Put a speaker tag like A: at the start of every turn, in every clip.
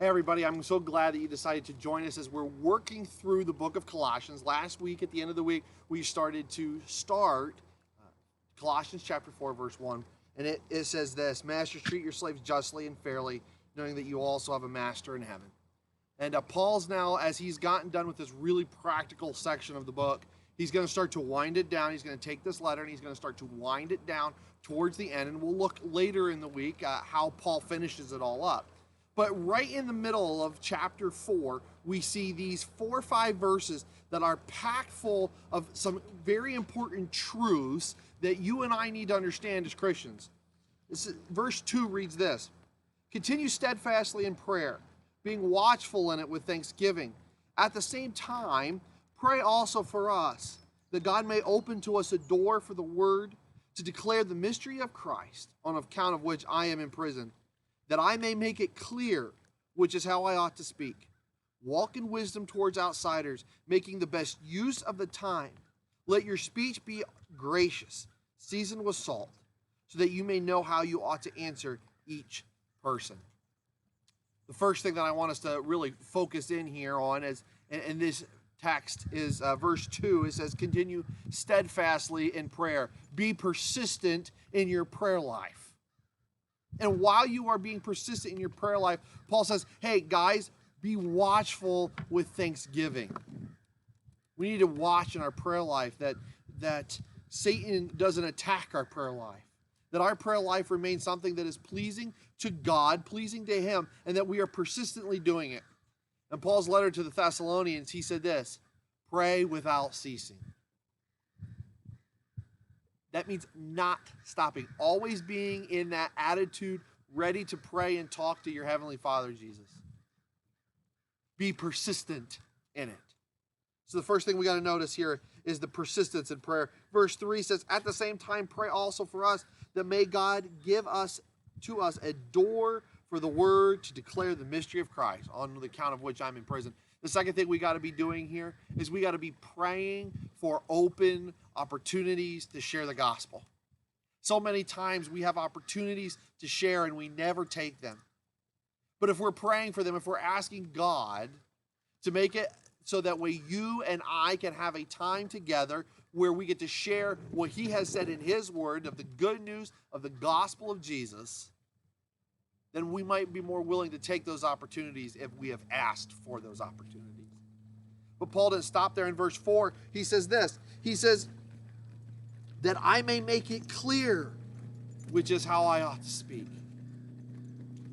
A: Hey everybody, I'm so glad that you decided to join us as we're working through the book of Colossians. Last week, at the end of the week, we started to start Colossians chapter 4, verse 1. And it says this: Masters, treat your slaves justly and fairly, knowing that you also have a master in heaven. And Paul's now, as he's gotten done with this really practical section of the book, he's going to start to wind it down. He's going to take this letter and he's going to start to wind it down towards the end. And we'll look later in the week how Paul finishes it all up. But right in the middle of chapter 4, we see these 4 or 5 verses that are packed full of some very important truths that you and I need to understand as Christians. Verse 2 reads this: Continue steadfastly in prayer, being watchful in it with thanksgiving. At the same time, pray also for us, that God may open to us a door for the word to declare the mystery of Christ, on account of which I am imprisoned, that I may make it clear, which is how I ought to speak. Walk in wisdom towards outsiders, making the best use of the time. Let your speech be gracious, seasoned with salt, so that you may know how you ought to answer each person. The first thing that I want us to really focus in here on is, in this text, is verse 2. It says, continue steadfastly in prayer. Be persistent in your prayer life. And while you are being persistent in your prayer life, Paul says, hey, guys, be watchful with thanksgiving. We need to watch in our prayer life that Satan doesn't attack our prayer life, that our prayer life remains something that is pleasing to God, pleasing to him, and that we are persistently doing it. In Paul's letter to the Thessalonians, he said this: pray without ceasing. That means not stopping, always being in that attitude, ready to pray and talk to your Heavenly Father, Jesus. Be persistent in it. So the first thing we got to notice here is the persistence in prayer. Verse 3 says, at the same time, pray also for us, that may God give us to us a door for the word to declare the mystery of Christ, on the account of which I'm in prison. The second thing we got to be doing here is we got to be praying for open opportunities to share the gospel. So many times we have opportunities to share and we never take them. But if we're praying for them, if we're asking God to make it so that way you and I can have a time together where we get to share what he has said in his word of the good news of the gospel of Jesus, then we might be more willing to take those opportunities if we have asked for those opportunities. But Paul didn't stop there. In verse 4, he says this. He says, that I may make it clear, which is how I ought to speak.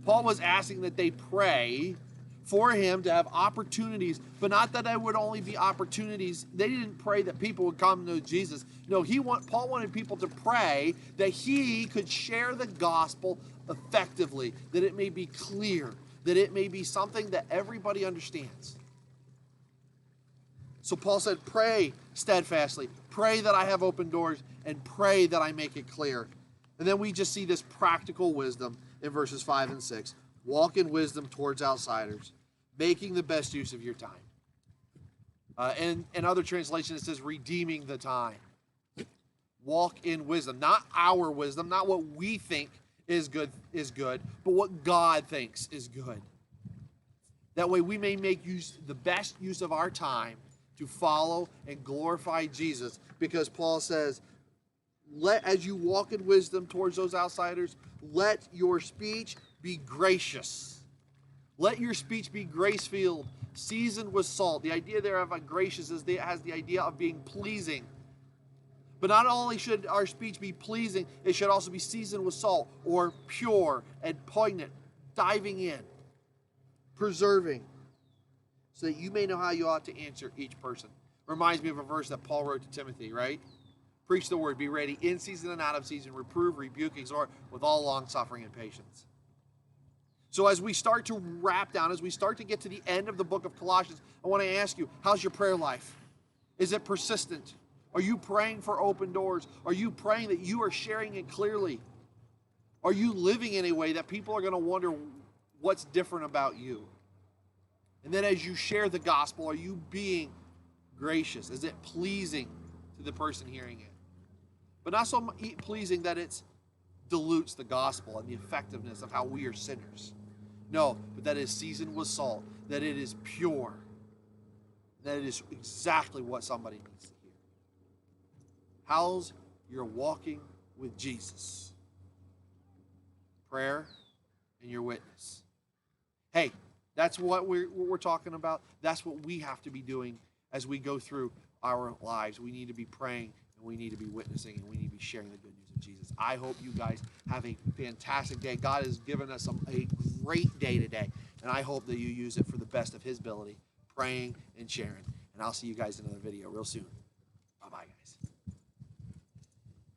A: Paul was asking that they pray for him to have opportunities, but not that it would only be opportunities. They didn't pray that people would come to know Jesus. No, Paul wanted people to pray that he could share the gospel effectively, that it may be clear, that it may be something that everybody understands. So Paul said, pray steadfastly, pray that I have open doors, and pray that I make it clear. And then we just see this practical wisdom in verses 5 and 6. Walk in wisdom towards outsiders, making the best use of your time. In other translations, it says redeeming the time. Walk in wisdom, not our wisdom, not what we think is good, but what God thinks is good. That way we may make the best use of our time to follow and glorify Jesus, because Paul says, as you walk in wisdom towards those outsiders, let your speech be gracious. Let your speech be grace-filled, seasoned with salt. The idea there of gracious is it has the idea of being pleasing. But not only should our speech be pleasing, it should also be seasoned with salt, or pure and poignant, diving in, preserving, so that you may know how you ought to answer each person. Reminds me of a verse that Paul wrote to Timothy, right? Preach the word, be ready in season and out of season, reprove, rebuke, exhort with all long suffering and patience. So as we start to wrap down, as we start to get to the end of the book of Colossians, I want to ask you, how's your prayer life? Is it persistent? Are you praying for open doors? Are you praying that you are sharing it clearly? Are you living in a way that people are going to wonder what's different about you? And then as you share the gospel, are you being gracious? Is it pleasing to the person hearing it? But not so pleasing that it dilutes the gospel and the effectiveness of how we are sinners. No, but that it is seasoned with salt, that it is pure, that it is exactly what somebody needs to hear. How's your walking with Jesus? Prayer and your witness. Hey, that's what we're talking about. That's what we have to be doing as we go through our lives. We need to be praying, and we need to be witnessing, and we need to be sharing the good news of Jesus. I hope you guys have a fantastic day. God has given us a great day today, and I hope that you use it for the best of his ability, praying and sharing. And I'll see you guys in another video real soon. Bye-bye, guys.